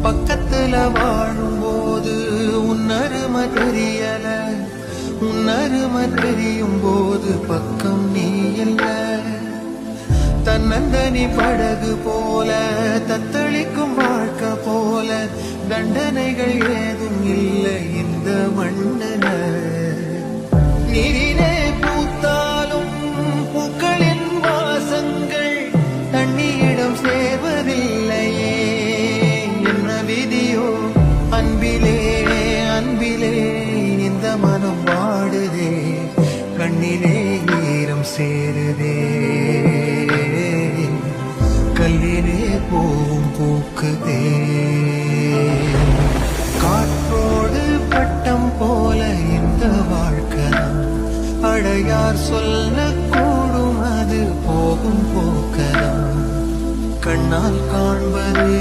பக்கத்துல வாழும்போது உன்னருமை தெரியல, உன்னருமை தெரியும் போது பக்கம் நீ இல்ல. தன்னந்தனி படகு போல தத்தளிக்கும் வாழ்க்கை போல தண்டனைகள் ஏதும் இல்லை இந்த மண்ணில. நீரிலே பூத்தாலும் பூக்களின் வாசங்கள் தண்ணியிடம் சேர்வதில்லையே. என்ன விதியோ அன்பிலே அன்பிலே இந்த மனம் வாடுதே, கண்ணிலே ஈரம் சேருதே, கல்லிலே போவும் பூக்குதே. காற்றோடு பட்டம் போல இந்த வாழ்க்கை அடையார் சொல்லக்கூடும், அது போகும் போக்கதான் கண்ணால் காண்பது.